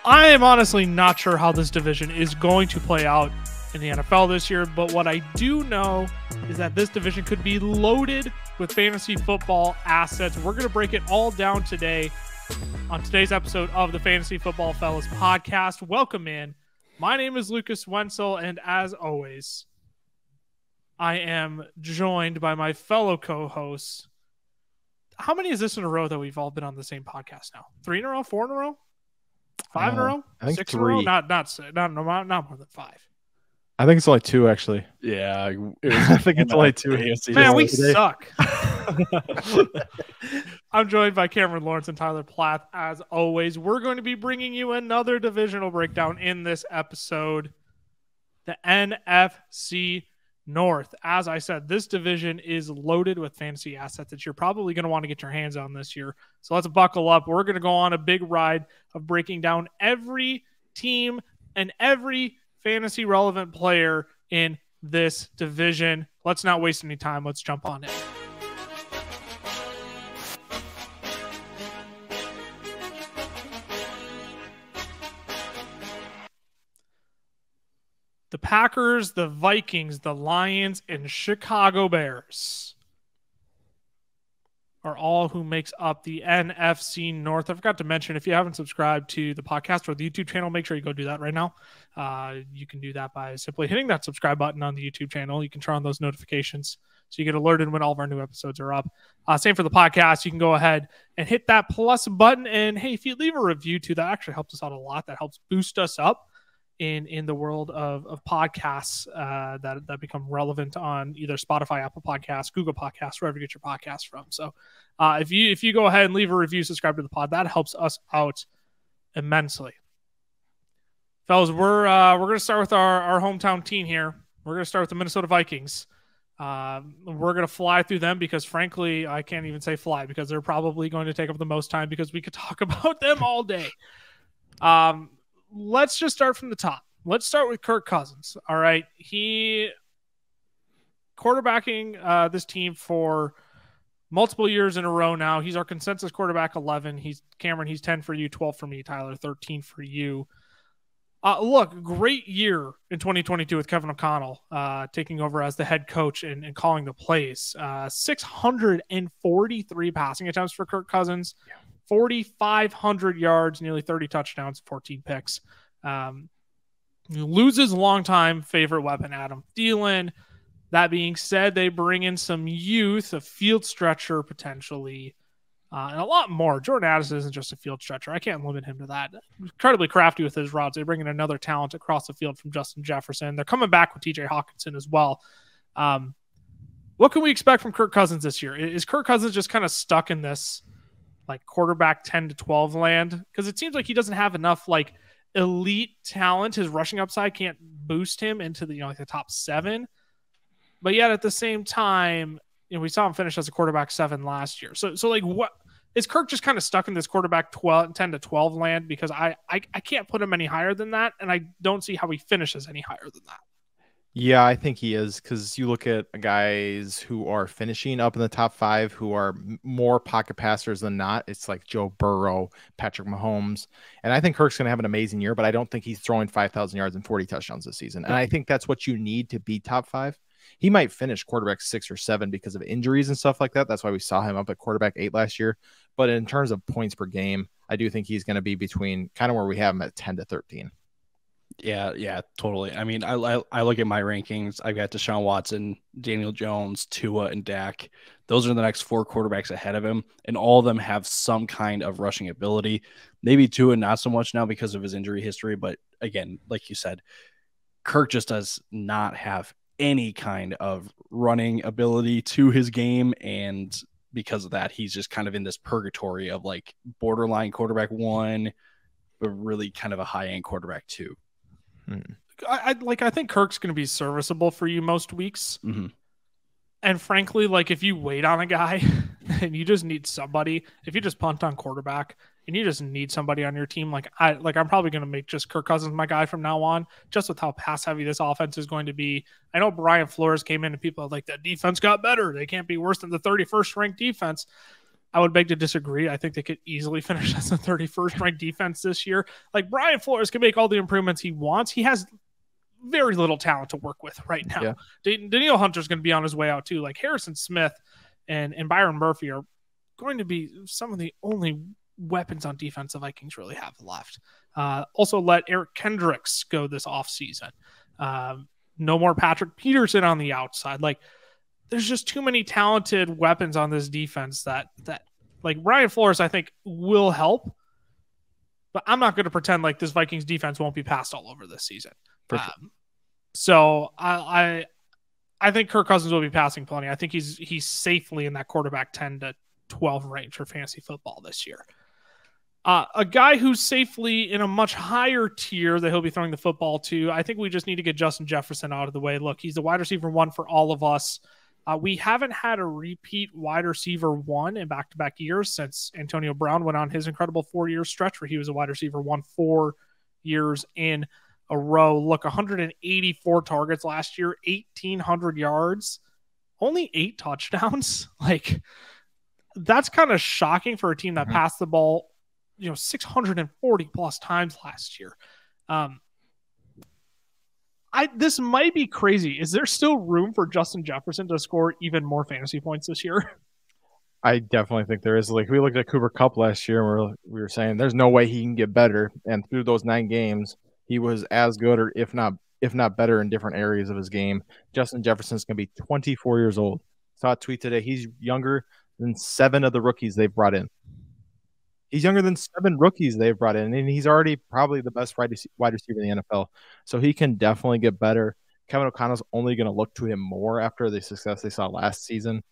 I am honestly not sure how this division is going to play out in the NFL this year, but what I do know is that this division could be loaded with fantasy football assets. We're going to break it all down today on today's episode of the Fantasy Football Fellas podcast. Welcome in. My name is Lucas Wenzel, and as always, I am joined by my fellow co-hosts. How many is this in a row that we've all been on the same podcast now? 3 in a row? 4 in a row? 5 in a row? I think 6 3. in a row? Not more than 5. I think it's only 2, actually. Yeah, I think it's only 2. Man, we suck. I'm joined by Cameron Lawrence and Tyler Plath. As always, we're going to be bringing you another divisional breakdown in this episode. The NFC North. As I said, this division is loaded with fantasy assets that you're probably going to want to get your hands on this year. So let's buckle up. We're going to go on a big ride of breaking down every team and every fantasy relevant player in this division. Let's not waste any time. Let's jump on in. The Packers, the Vikings, the Lions, and Chicago Bears are all who makes up the NFC North. I forgot to mention, if you haven't subscribed to the podcast or the YouTube channel, make sure you go do that right now. You can do that by simply hitting that subscribe button on the YouTube channel. You can turn on those notifications so you get alerted when all of our new episodes are up. Same for the podcast. You can go ahead and hit that plus button. And hey, if you leave a review too, that actually helps us out a lot. That helps boost us up in the world of podcasts that become relevant on either Spotify, Apple Podcasts, Google Podcasts, wherever you get your podcasts from. So if you go ahead and leave a review, subscribe to the pod, that helps us out immensely. Fellas, we're going to start with our hometown team here. We're going to start with the Minnesota Vikings. We're going to fly through them because, frankly, I can't even say fly because they're probably going to take up the most time because we could talk about them all day. Let's just start from the top. Let's start with Kirk Cousins. All right. He quarterbacking this team for multiple years in a row now. He's our consensus quarterback 11. He's 10 for you, 12 for me, Tyler, 13 for you. Look, great year in 2022 with Kevin O'Connell taking over as the head coach and calling the plays. 643 passing attempts for Kirk Cousins. 4,500 yards, nearly 30 touchdowns, 14 picks. Loses longtime favorite weapon, Adam Thielen. That being said, they bring in some youth, a field stretcher potentially, and a lot more. Jordan Addison isn't just a field stretcher. I can't limit him to that. Incredibly crafty with his routes. They bring in another talent across the field from Justin Jefferson. They're coming back with TJ Hawkinson as well. What can we expect from Kirk Cousins this year? Is Kirk Cousins just kind of stuck in this like quarterback 10 to 12 land? Because it seems like he doesn't have enough like elite talent. His rushing upside can't boost him into the like the top 7. But yet at the same time, we saw him finish as a quarterback 7 last year. So like, what is Kirk just kind of stuck in this quarterback 10 to 12 land? Because I can't put him any higher than that, and I don't see how he finishes any higher than that. Yeah, I think he is, because you look at guys who are finishing up in the top 5 who are more pocket passers than not. It's like Joe Burrow, Patrick Mahomes. And I think Kirk's going to have an amazing year, but I don't think he's throwing 5,000 yards and 40 touchdowns this season. And I think that's what you need to be top 5. He might finish quarterback 6 or 7 because of injuries and stuff like that. That's why we saw him up at quarterback 8 last year. But in terms of points per game, I do think he's going to be between kind of where we have him at 10 to 13. Yeah, totally. I mean, I look at my rankings. I've got Deshaun Watson, Daniel Jones, Tua, and Dak. Those are the next 4 quarterbacks ahead of him, and all of them have some kind of rushing ability. Maybe Tua not so much now because of his injury history, but again, like you said, Kirk just does not have any kind of running ability to his game, and because of that, he's just kind of in this purgatory of like borderline quarterback 1, but really kind of a high-end quarterback 2. I think Kirk's going to be serviceable for you most weeks. Mm-hmm. And frankly, like if you wait on a guy and you just need somebody, if you just punt on quarterback and you just need somebody on your team, I'm probably going to make just Kirk Cousins my guy from now on, just with how pass heavy this offense is going to be. I know Brian Flores came in and people are like, that defense got better. They can't be worse than the 31st ranked defense. I would beg to disagree. I think they could easily finish as the 31st ranked defense this year. Like, Brian Flores can make all the improvements he wants. He has very little talent to work with right now. Yeah. Danielle Hunter's going to be on his way out too. Like, Harrison Smith and Byron Murphy are going to be some of the only weapons on defense the Vikings really have left. Also let Eric Kendricks go this offseason. No more Patrick Peterson on the outside. Like, there's just too many talented weapons on this defense that like Brian Flores, I think, will help. But I'm not going to pretend like this Vikings defense won't be passed all over this season. For sure. So I think Kirk Cousins will be passing plenty. I think he's safely in that quarterback 10 to 12 range for fantasy football this year. A guy who's safely in a much higher tier that he'll be throwing the football to, I think we just need to get Justin Jefferson out of the way. Look, he's the wide receiver 1 for all of us. We haven't had a repeat wide receiver 1 in back-to-back years since Antonio Brown went on his incredible 4-year stretch where he was a wide receiver 1 4 years in a row. Look, 184 targets last year, 1,800 yards, only 8 touchdowns. Like, that's kind of shocking for a team that passed the ball 640 plus times last year. This might be crazy. Is there still room for Justin Jefferson to score even more fantasy points this year? I definitely think there is. Like, we looked at Cooper Kupp last year and we were saying there's no way he can get better. And through those 9 games, he was as good or if not better in different areas of his game. Justin Jefferson's going to be 24 years old. Saw a tweet today. He's younger than 7 of the rookies they've brought in. He's younger than 7 rookies they've brought in, and he's already probably the best wide receiver in the NFL. So he can definitely get better. Kevin O'Connell's only going to look to him more after the success they saw last season.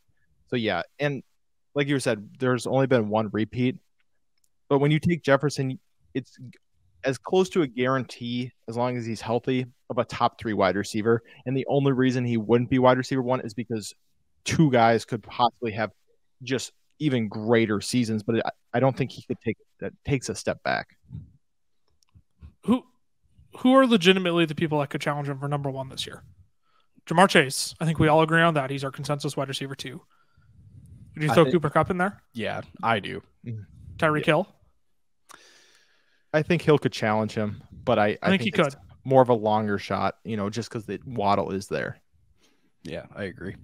So, yeah, and like you said, there's only been 1 repeat. But when you take Jefferson, it's as close to a guarantee, as long as he's healthy, of a top 3 wide receiver. And the only reason he wouldn't be wide receiver 1 is because 2 guys could possibly have just even greater seasons, but I don't think he could takes a step back. Who are legitimately the people that could challenge him for number 1 this year? Jamar Chase. I think we all agree on that. He's our consensus wide receiver 2. Would you throw Cooper Kupp in there? Yeah, I do. Tyreek Hill? I think Hill could challenge him, but I think he could. More of a longer shot, just because the Waddle is there. Yeah, I agree.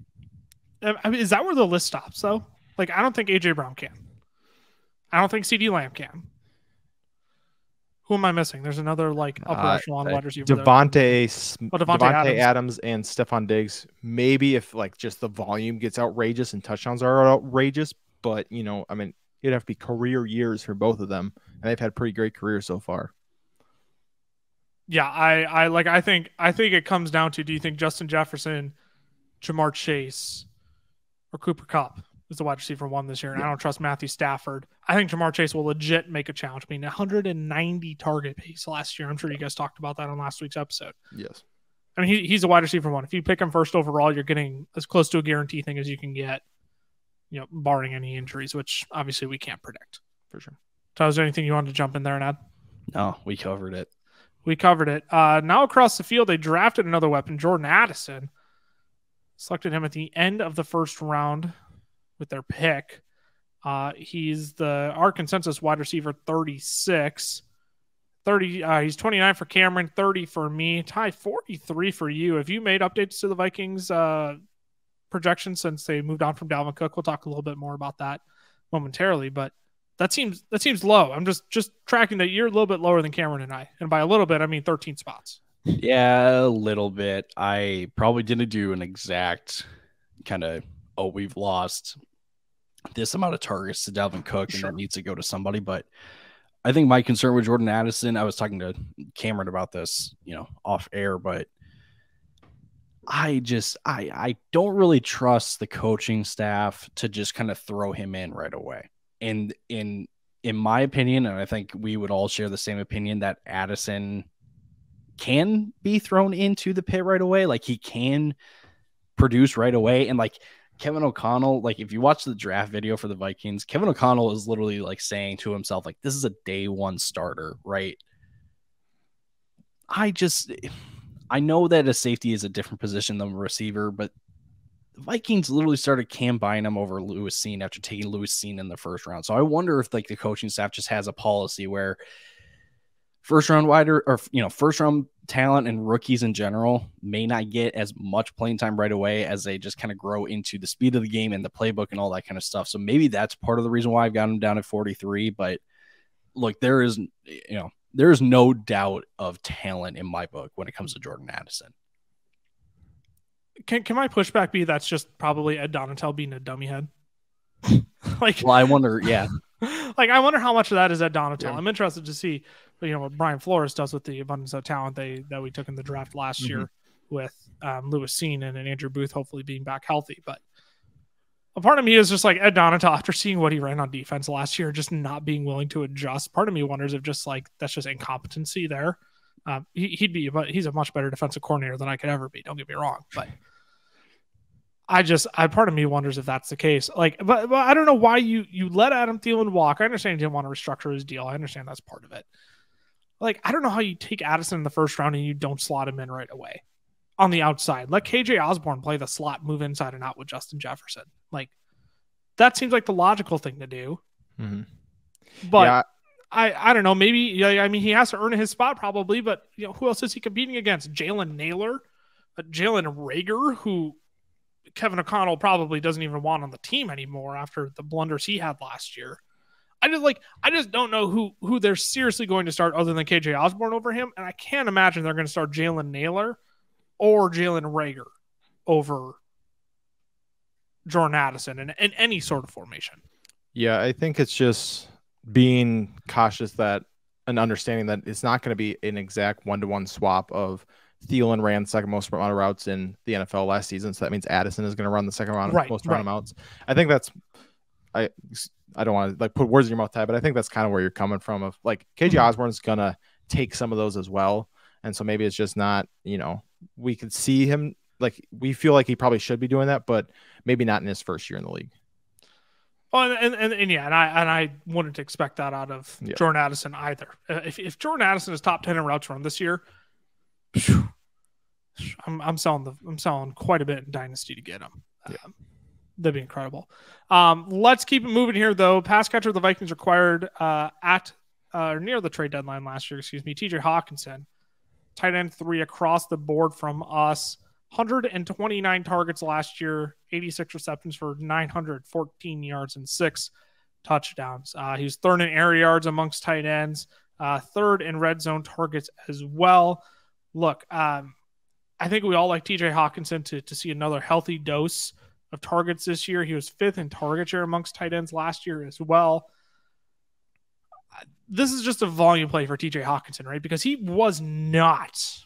I mean, is that where the list stops, though? Like, I don't think A.J. Brown can. I don't think C.D. Lamb can. Who am I missing? There's another, upper echelon wide receiver. Devontae Adams and Stephon Diggs. Maybe if, just the volume gets outrageous and touchdowns are outrageous. But, it'd have to be career years for both of them. And they've had pretty great careers so far. Yeah, I think it comes down to, do you think Justin Jefferson, Jamar Chase, or Cooper Kupp is the wide receiver 1 this year? And I don't trust Matthew Stafford. I think Jamar Chase will legit make a challenge. 190 target pace last year. I'm sure you guys talked about that on last week's episode. Yes. I mean, he's a wide receiver 1. If you pick him first overall, you're getting as close to a guarantee thing as you can get, barring any injuries, which obviously we can't predict. For sure. So is there anything you wanted to jump in there and add? No, we covered it. Now across the field, they drafted another weapon, Jordan Addison. Selected him at the end of the first round with their pick. He's our consensus wide receiver 36. 30. He's 29 for Cameron, 30 for me. Ty, 43 for you. Have you made updates to the Vikings projections since they moved on from Dalvin Cook? We'll talk a little bit more about that momentarily, but that seems low. I'm just tracking that you're a little bit lower than Cameron and I. And by a little bit, I mean 13 spots. Yeah, a little bit. I probably didn't do an exact kind of, we've lost this amount of targets to Dalvin Cook and that needs to go to somebody. But I think my concern with Jordan Addison, I was talking to Cameron about this, off air, but I don't really trust the coaching staff to just kind of throw him in right away. And in my opinion, and I think we would all share the same opinion, that Addison can be thrown into the pit right away. Like, he can produce right away. And Kevin O'Connell, if you watch the draft video for the Vikings, Kevin O'Connell is literally saying to himself, this is a day 1 starter, right? I know that a safety is a different position than a receiver, but the Vikings literally started combining him over Lewis Cine after taking Lewis Cine in the first round. So I wonder if like the coaching staff just has a policy where first round talent and rookies in general may not get as much playing time right away as they just kind of grow into the speed of the game and the playbook and all that kind of stuff. So maybe that's part of the reason why I've got him down at 43. But look, there is no doubt of talent in my book when it comes to Jordan Addison. Can my pushback be that's just probably Ed Donatel being a dummy head? Well, I wonder, yeah. I wonder how much of that is Ed Donatel. Yeah. I'm interested to see, what Brian Flores does with the abundance of talent that we took in the draft last year with Lewis Cine and Andrew Booth hopefully being back healthy. But a part of me is just like Ed Donatel, after seeing what he ran on defense last year, just not being willing to adjust. Part of me wonders if just like that's just incompetency there. But he's a much better defensive coordinator than I could ever be. Don't get me wrong, but part of me wonders if that's the case. But I don't know why you let Adam Thielen walk. I understand he didn't want to restructure his deal. I understand that's part of it. I don't know how you take Addison in the first round and you don't slot him in right away on the outside. Let KJ Osborne play the slot, move inside and out with Justin Jefferson. That seems like the logical thing to do. Mm-hmm. But yeah. I don't know. Maybe, he has to earn his spot probably, but who else is he competing against? Jalen Naylor, Jalen Reagor, who Kevin O'Connell probably doesn't even want on the team anymore after the blunders he had last year. I just don't know who they're seriously going to start other than KJ Osborne over him. And I can't imagine they're going to start Jalen Naylor or Jalen Reagor over Jordan Addison in any sort of formation. Yeah, I think it's just being cautious and understanding that it's not going to be an exact one-to-one swap of Thielen ran second most amount of routes in the NFL last season. So that means Addison is going to run the second round most amount of routes. I think that's, I don't want to put words in your mouth, Ty, but I think that's kind of where you're coming from of KJ Osborne's going to take some of those as well. And so maybe it's just not, we could see him, we feel like he probably should be doing that, but maybe not in his first year in the league. Well, and I wouldn't expect that out of Jordan Addison either. If Jordan Addison is top 10 in routes run this year, I'm selling quite a bit in Dynasty to get him. That'd be incredible. Let's keep it moving here, though. Pass catcher the Vikings acquired near the trade deadline last year. TJ Hawkinson, tight end 3 across the board from us. 129 targets last year, 86 receptions for 914 yards and 6 touchdowns. He was third in air yards amongst tight ends, third in red zone targets as well. Look, I think we all like TJ Hawkinson to see another healthy dose of targets this year. He was 5th in target share amongst tight ends last year as well. This is just a volume play for TJ Hawkinson, right? Because he was not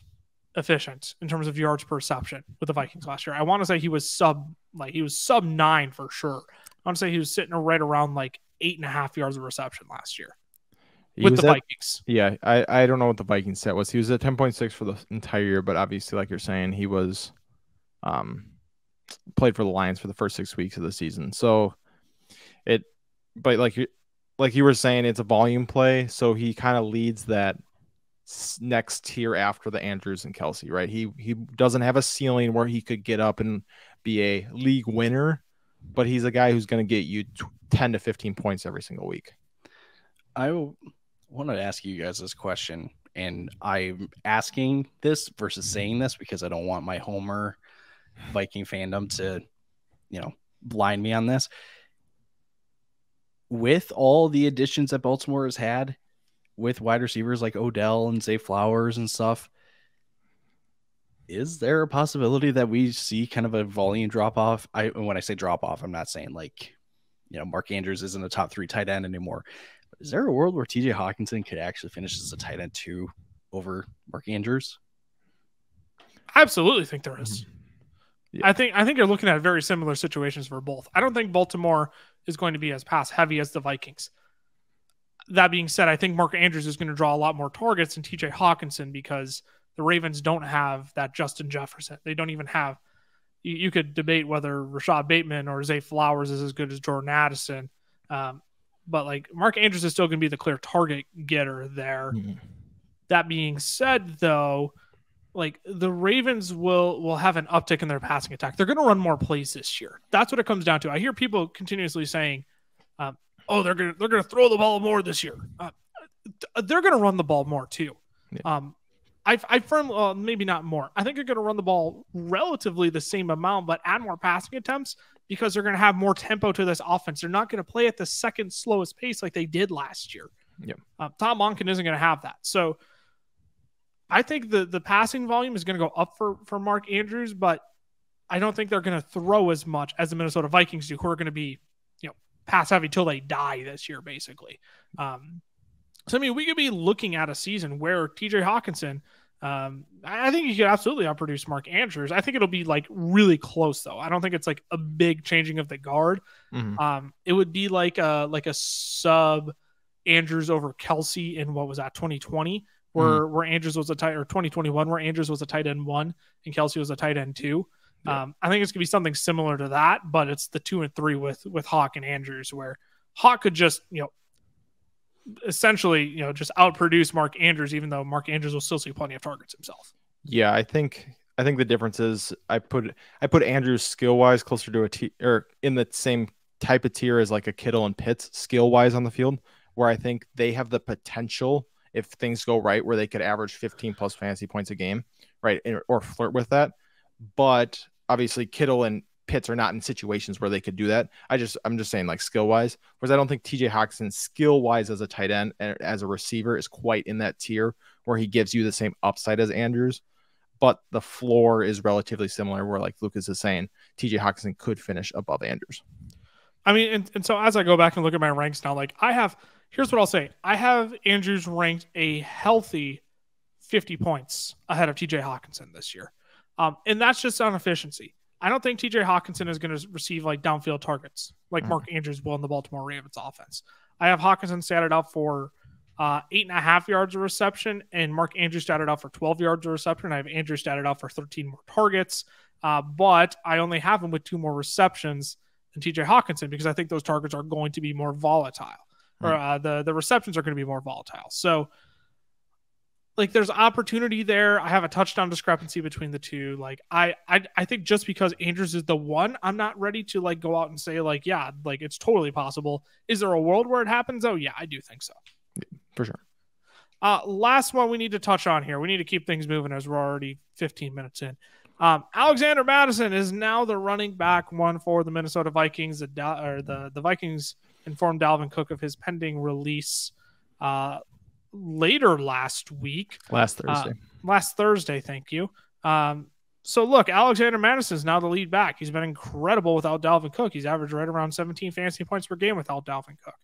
efficient in terms of yards per reception with the Vikings last year. I want to say he was sub 9 for sure. I want to say he was sitting right around 8.5 yards of reception last year with the Vikings. Yeah, I don't know what the Vikings set was. He was at 10.6 for the entire year, but obviously, like you're saying, he was played for the Lions for the first 6 weeks of the season. So but like you were saying, it's a volume play. So he kind of leads that next tier after the Andrews and Kelsey, right? He doesn't have a ceiling where he could get up and be a league winner, but he's a guy who's going to get you 10 to 15 points every single week. I want to ask you guys this question, and I'm asking this versus saying this because I don't want my Homer Viking fandom to, blind me on this. With all the additions that Baltimore has had, with wide receivers like Odell and Zay Flowers and stuff, is there a possibility that we see kind of a volume drop off? When I say drop off, I'm not saying Mark Andrews isn't a top 3 tight end anymore. But is there a world where TJ Hawkinson could actually finish as a tight end 2 over Mark Andrews? I absolutely think there is. Yeah. I think you're looking at very similar situations for both. I don't think Baltimore is going to be as pass heavy as the Vikings. That being said, I think Mark Andrews is going to draw a lot more targets than TJ Hawkinson because the Ravens don't have that Justin Jefferson. They don't even have – you could debate whether Rashad Bateman or Zay Flowers is as good as Jordan Addison. But Mark Andrews is still going to be the clear target getter there. Mm-hmm. That being said, though, like the Ravens will have an uptick in their passing attack. They're going to run more plays this year. That's what it comes down to. I hear people continuously saying, "Oh, they're going to throw the ball more this year." They're going to run the ball more too. Yeah. I firmly, maybe not more. I think they're going to run the ball relatively the same amount, but add more passing attempts because they're going to have more tempo to this offense. They're not going to play at the second slowest pace like they did last year. Yep. Tom Monken isn't going to have that. So I think the passing volume is going to go up for Mark Andrews, but I don't think they're going to throw as much as the Minnesota Vikings do, who are going to be, pass heavy till they die this year, basically. So, I mean, we could be looking at a season where TJ Hawkinson, I think he could absolutely outproduce Mark Andrews. I think it'll be like really close, though. I don't think it's like a big changing of the guard. Mm-hmm. It would be like a sub Andrews over Kelsey in what was that 2020, where Andrews was a tight, or 2021, where Andrews was a tight end 1 and Kelsey was a tight end 2. Yeah. I think it's gonna be something similar to that, but it's the 2 and 3 with Hawk and Andrews, where Hawk could just essentially just outproduce Mark Andrews, even though Mark Andrews will still see plenty of targets himself. Yeah, I think the difference is I put Andrews skill wise closer to a tier, or in the same type of tier as like a Kittle and Pitts skill wise on the field, where I think they have the potential, if things go right, where they could average 15 plus fantasy points a game, right, or flirt with that. But obviously Kittle and Pitts are not in situations where they could do that. I'm just saying like skill wise, whereas I don't think TJ Hawkinson skill wise as a tight end and as a receiver is quite in that tier where he gives you the same upside as Andrews, but the floor is relatively similar, where like Lucas is saying TJ Hawkinson could finish above Andrews. I mean, and so as I go back and look at my ranks now, like here's what I'll say. I have Andrews ranked a healthy 50 points ahead of TJ Hawkinson this year. And that's just on efficiency. I don't think TJ Hawkinson is going to receive like downfield targets like Mark Andrews will in the Baltimore Ravens offense. I have Hawkinson statted out for 8.5 yards of reception, and Mark Andrews statted out for 12 yards of reception. I have Andrews statted out for 13 more targets, but I only have him with 2 more receptions than TJ Hawkinson because I think those targets are going to be more volatile, or the receptions are going to be more volatile. So, like, there's opportunity there. I have a touchdown discrepancy between the two. Like, I think just because Andrews is the one, I'm not ready to like go out and say like, yeah, like it's totally possible. Is there a world where it happens? Oh yeah, I do think so. For sure. Last one we need to touch on here. We need to keep things moving as we're already 15 minutes in. Alexander Mattison is now the running back 1 for the Minnesota Vikings. The Vikings informed Dalvin Cook of his pending release later last week. Last Thursday. Thank you. So look, Alexander Mattison is now the lead back. He's been incredible without Dalvin Cook. He's averaged right around 17 fantasy points per game without Dalvin Cook.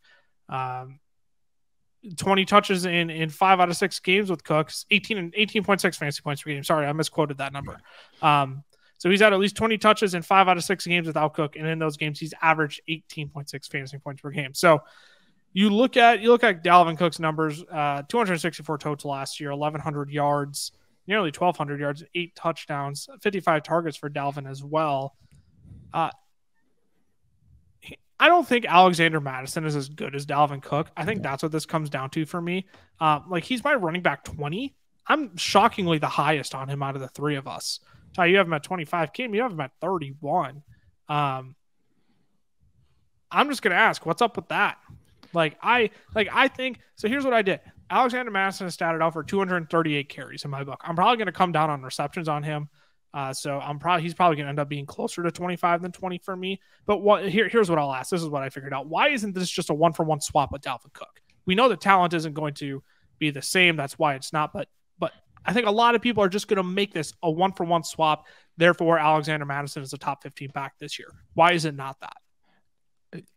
20 touches in 5 out of 6 games with Cook, 18.6 fantasy points per game. Sorry, I misquoted that number. So he's had at least 20 touches in 5 out of 6 games without Cook, and in those games he's averaged 18.6 fantasy points per game. So you look at Dalvin Cook's numbers, 264 total last year, 1,100 yards, nearly 1,200 yards, 8 touchdowns, 55 targets for Dalvin as well. I don't think Alexander Mattison is as good as Dalvin Cook. I think that's what this comes down to for me. Like, he's my running back 20. I'm shockingly the highest on him out of the 3 of us. Ty, you have him at 25. Kim, you have him at 31. I'm just gonna ask, what's up with that? I think so. Here's what I did. Alexander Mattison is statted out for 238 carries in my book. I'm probably going to come down on receptions on him. So he's probably going to end up being closer to 25 than 20 for me. But here's what I'll ask. This is what I figured out. Why isn't this just a 1-for-1 swap with Dalvin Cook? We know the talent isn't going to be the same. That's why it's not. But I think a lot of people are just going to make this a 1-for-1 swap. Therefore, Alexander Mattison is a top 15 back this year. Why is it not that?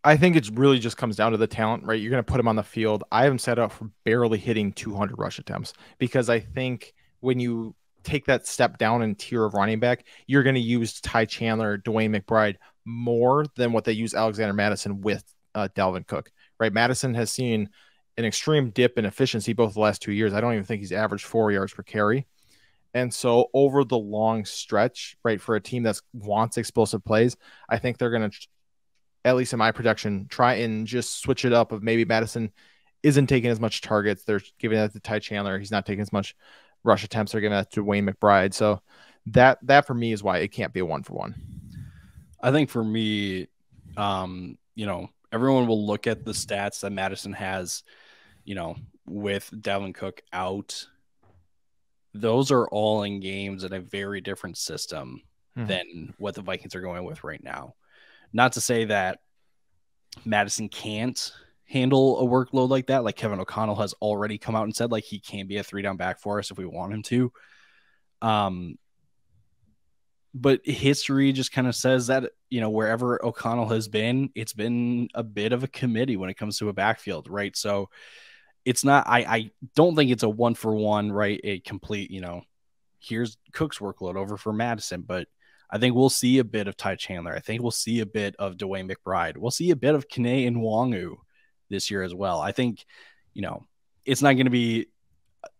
I think it really just comes down to the talent, right? You're going to put him on the field. I have him set up for barely hitting 200 rush attempts because I think when you take that step down in tier of running back, you're going to use Ty Chandler, Dwayne McBride more than what they use Alexander Mattison with Dalvin Cook, right? Mattison has seen an extreme dip in efficiency both the last 2 years. I don't even think he's averaged 4 yards per carry. And so over the long stretch, right, for a team that wants explosive plays, I think they're going to, at least in my projection, try and just switch it up of maybe Mattison isn't taking as much targets. They're giving that to Ty Chandler. He's not taking as much rush attempts are given to Dwayne McBride. So that for me is why it can't be a 1-for-1. I think for me, everyone will look at the stats that Madison has, with Dalvin Cook out. Those are all in games in a very different system than what the Vikings are going with right now. Not to say that Madison can't handle a workload like that. Like Kevin O'Connell has already come out and said, like, he can be a 3-down back for us if we want him to. But history just kind of says that, wherever O'Connell has been, it's been a bit of a committee when it comes to a backfield, right? So it's not, I don't think it's a 1-for-1, right? A complete, here's Cook's workload over for Madison, but I think we'll see a bit of Ty Chandler. I think we'll see a bit of Dwayne McBride. We'll see a bit of Kene and Nwangu this year as well. I think, it's not going to be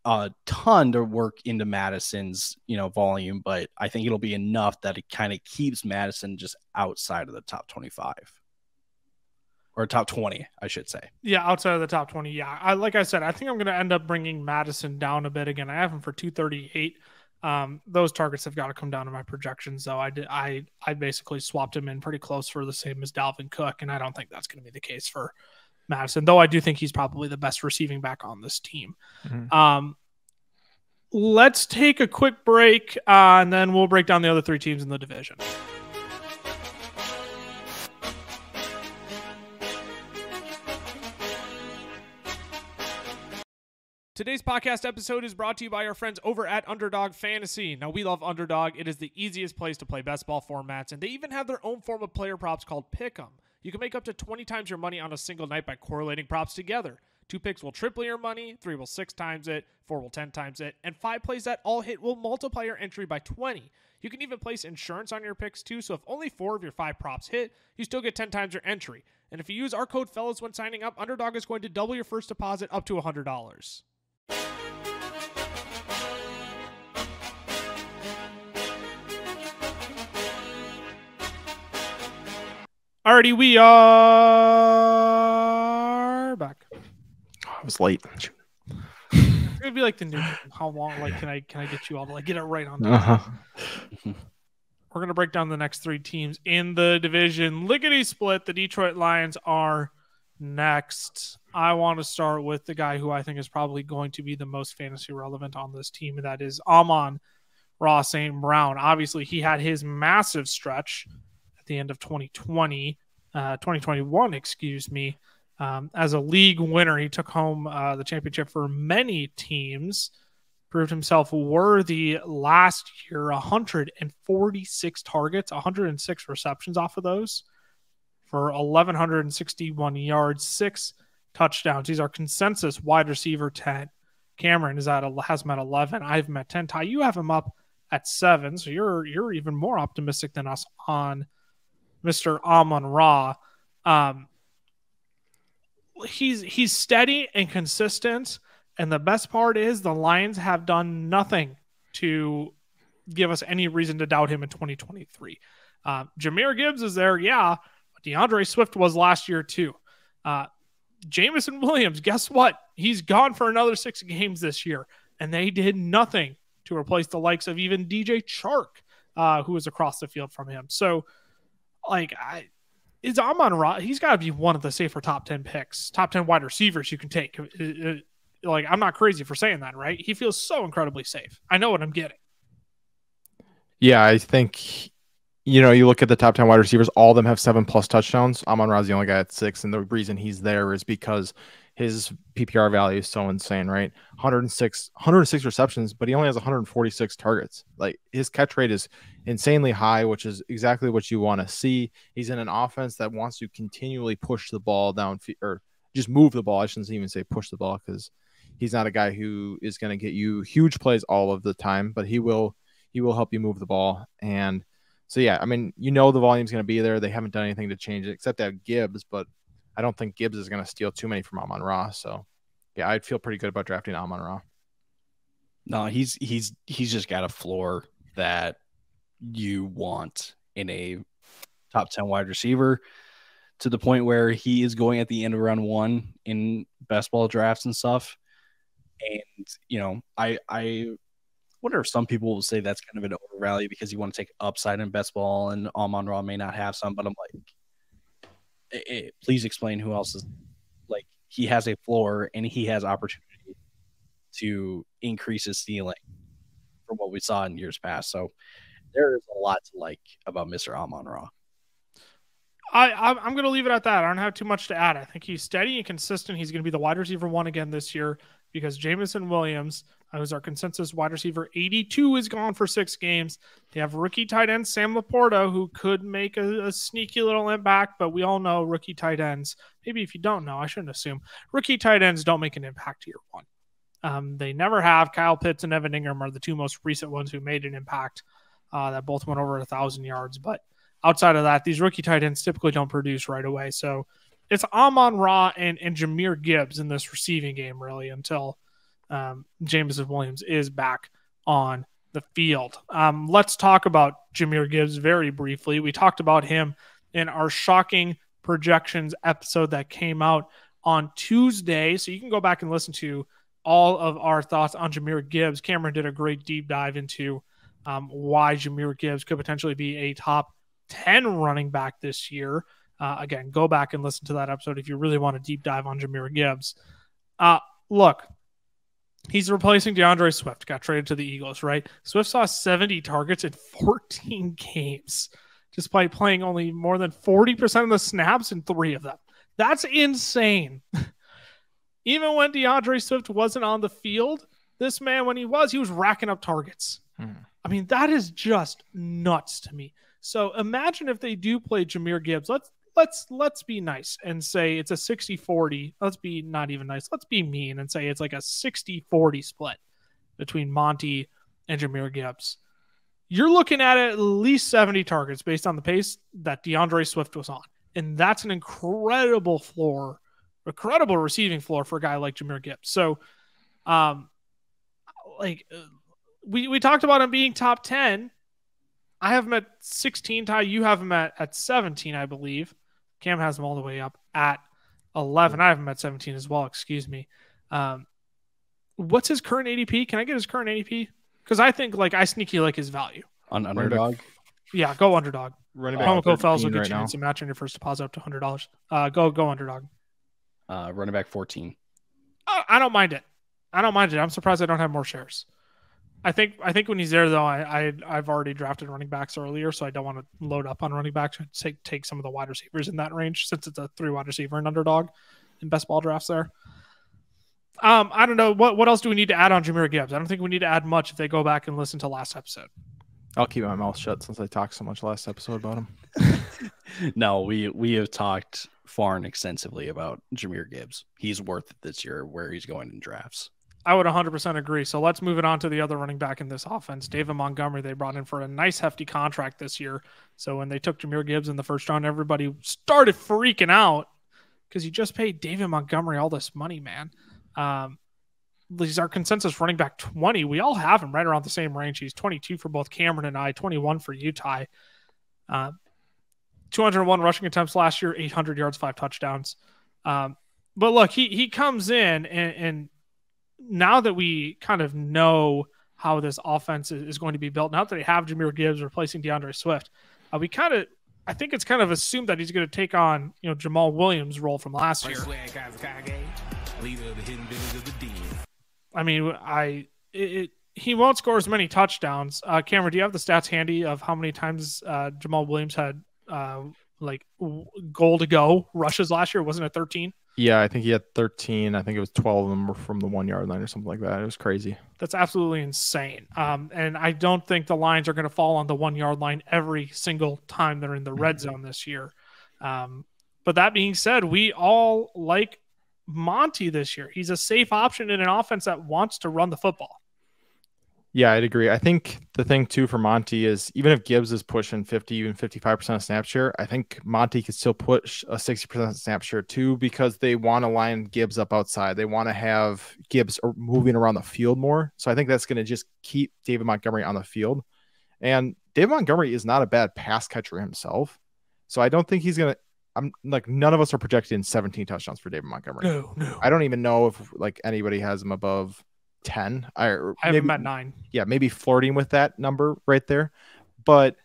a ton to work into Madison's, volume, but I think it'll be enough that it kind of keeps Madison just outside of the top 25 or top 20, I should say. Yeah, outside of the top 20. Yeah, like I said, I think I'm going to end up bringing Madison down a bit again. I have him for 238. Those targets have got to come down to my projections, though. I basically swapped him in pretty close for the same as Dalvin Cook, and I don't think that's going to be the case for Madison, though I do think he's probably the best receiving back on this team. Let's take a quick break, and then we'll break down the other 3 teams in the division. Today's podcast episode is brought to you by our friends over at Underdog Fantasy. Now, we love Underdog. It is the easiest place to play best ball formats, and they even have their own form of player props called Pick'em. You can make up to 20 times your money on a single night by correlating props together. 2 picks will triple your money, 3 will 6 times it, 4 will 10 times it, and 5 plays that all hit will multiply your entry by 20. You can even place insurance on your picks too, so if only 4 of your 5 props hit, you still get 10 times your entry. And if you use our code FELLAS when signing up, Underdog is going to double your first deposit up to $100. Alrighty, we are back. I was late. It's gonna be like the new. How long? Like, can I get you all to like get it right on time? We're gonna break down the next 3 teams in the division. Lickety split. The Detroit Lions are next. I want to start with the guy who I think is probably going to be the most fantasy relevant on this team, and that is Amon-Ra St. Brown. Obviously, he had his massive stretch at the end of 2021, excuse me. As a league winner, he took home the championship for many teams, proved himself worthy last year. 146 targets, 106 receptions off of those for 1,161 yards, 6 touchdowns. He's our consensus wide receiver 10. Cameron has him at 11. I have him at 10. Ty, you have him up at 7, so you're even more optimistic than us on Mr. Amon-Ra. He's steady and consistent, and the best part is the Lions have done nothing to give us any reason to doubt him in 2023. Jahmyr Gibbs is there, yeah, but DeAndre Swift was last year too. Jameson Williams, guess what? He's gone for another 6 games this year, and they did nothing to replace the likes of even DJ Chark, who was across the field from him. So, is Amon-Ra, he's got to be one of the safer top 10 picks, top 10 wide receivers you can take. I'm not crazy for saying that, right? He feels so incredibly safe. I know what I'm getting. Yeah, I think, you look at the top 10 wide receivers, all of them have 7+ touchdowns. Amon-Ra's the only guy at 6, and the reason he's there is because his PPR value is so insane, right? 106 receptions, but he only has 146 targets. Like, his catch rate is insanely high, which is exactly what you want to see. He's in an offense that wants to continually push the ball down, or just move the ball. I shouldn't even say push the ball, because he's not a guy who is going to get you huge plays all of the time, but he will help you move the ball. And so, yeah, I mean, the volume's going to be there. They haven't done anything to change it except that Gibbs, but I don't think Gibbs is going to steal too many from Amon-Ra. So, yeah, I'd feel pretty good about drafting Amon-Ra. No, he's just got a floor that you want in a top 10 wide receiver, to the point where he is going at the end of round 1 in best ball drafts and stuff. And, I wonder if some people will say that's kind of an overvalue because you want to take upside in best ball, and Amon-Ra may not have some. But I'm like, please explain who else is like he has a floor and he has opportunity to increase his ceiling from what we saw in years past. So there is a lot to like about Mr. Amon-Ra. I'm going to leave it at that. I don't have too much to add. I think he's steady and consistent. He's going to be the wide receiver 1 again this year because Jameson Williams, who's our consensus wide receiver 82, is gone for 6 games. They have rookie tight end Sam Laporta, who could make a sneaky little impact, but we all know rookie tight ends. Maybe if you don't know, I shouldn't assume. Rookie tight ends don't make an impact year 1. They never have. Kyle Pitts and Evan Ingram are the 2 most recent ones who made an impact that both went over 1,000 yards. But outside of that, these rookie tight ends typically don't produce right away. So it's Amon-Ra and Jahmyr Gibbs in this receiving game, really, until Jameson Williams is back on the field. Let's talk about Jahmyr Gibbs very briefly. We talked about him in our shocking projections episode that came out on Tuesday. So you can go back and listen to all of our thoughts on Jahmyr Gibbs. Cameron did a great deep dive into why Jahmyr Gibbs could potentially be a top 10 running back this year. Again, go back and listen to that episode if you really want to deep dive on Jahmyr Gibbs. Look, he's replacing DeAndre Swift, got traded to the Eagles, right? Swift saw 70 targets in 14 games, despite playing only more than 40% of the snaps in 3 of them. That's insane. Even when DeAndre Swift wasn't on the field, this man, when he was racking up targets. I mean, that is just nuts to me. So imagine if they do play Jahmyr Gibbs. Let's be nice and say it's a 60-40. Let's be not even nice. Let's be mean and say it's like a 60-40 split between Monty and Jahmyr Gibbs. You're looking at least 70 targets based on the pace that DeAndre Swift was on. And that's an incredible floor, incredible receiving floor for a guy like Jahmyr Gibbs. So, we talked about him being top 10. I have him at 16, Ty. You have him at 17, I believe. Cam has him all the way up at 11. I have him at 17 as well, excuse me. What's his current ADP? Can I get his current ADP? Because I think I sneaky like his value. On Underdog? Yeah, go Underdog. Running back Promo Fells will get right you now. instant match on your first deposit up to $100. Go Underdog. Running back 14. I don't mind it. I'm surprised I don't have more shares. I think when he's there, though, I've already drafted running backs earlier, so I don't want to load up on running backs. Take some of the wide receivers in that range since it's a 3 wide receiver and Underdog in best ball drafts there. I don't know. What else do we need to add on Jahmyr Gibbs? I don't think we need to add much if they go back and listen to last episode. I'll keep my mouth shut since I talked so much last episode about him. No, we have talked far and extensively about Jahmyr Gibbs. He's worth it this year where he's going in drafts. I would 100% agree. So let's move it on to the other running back in this offense, David Montgomery. They brought in for a nice hefty contract this year. So when they took Jahmyr Gibbs in the first round, everybody started freaking out because you just paid David Montgomery all this money, man. He's our consensus running back 20. We all have him right around the same range. He's 22 for both Cameron and I, 21 for Utah. 201 rushing attempts last year, 800 yards, 5 touchdowns. But look, he comes in and now that we kind of know how this offense is going to be built, now that they have Jahmyr Gibbs replacing DeAndre Swift, I think it's kind of assumed that he's going to take on, Jamal Williams' role from last year. I mean, he won't score as many touchdowns. Cameron, do you have the stats handy of how many times Jamal Williams had goal to go rushes last year? Wasn't it 13? Yeah, I think he had 13. I think it was 12 of them were from the 1 yard line or something like that. It was crazy. That's absolutely insane. And I don't think the lines are going to fall on the 1 yard line every single time they're in the red zone this year. But that being said, we all like Monty this year. He's a safe option in an offense that wants to run the football. Yeah, I'd agree. I think the thing too for Monty is even if Gibbs is pushing 50, even 55% snap share, I think Monty could still push a 60% snap share too, because they want to line Gibbs up outside. They want to have Gibbs moving around the field more. So I think that's going to just keep David Montgomery on the field. And David Montgomery is not a bad pass catcher himself. So I don't think he's going to, none of us are projecting 17 touchdowns for David Montgomery. No. I don't even know if anybody has him above 10. I have him at 9. Yeah, maybe flirting with that number right there. But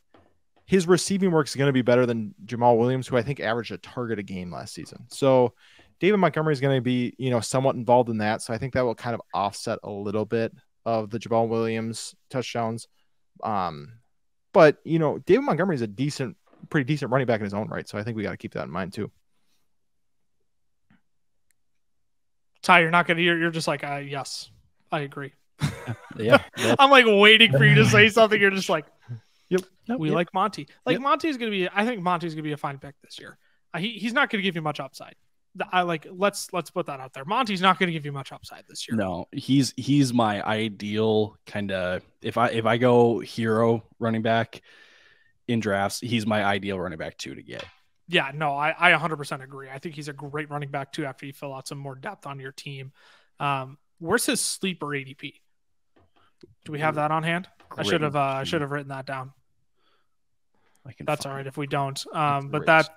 his receiving work is going to be better than Jamal Williams, who I think averaged a target a game last season. So David Montgomery is going to be, somewhat involved in that. So I think that will kind of offset a little bit of the Jamal Williams touchdowns. But David Montgomery is a pretty decent running back in his own right. So I think we got to keep that in mind too. Ty, you're just like, yes, I agree. Yeah. I'm like waiting for you to say something. You're just like, yep. We like Monty. Like, Monty's going to be, I think Monty's going to be a fine pick this year. He's not going to give you much upside. Let's put that out there. Monty's not going to give you much upside this year. No, he's my ideal kind of, if I go hero running back in drafts, he's my ideal running back 2 to get. Yeah, no, I 100% agree. I think he's a great running back too after you fill out some more depth on your team. Where's his sleeper ADP? Do we have that on hand? I should have written that down. That's all right if we don't. But that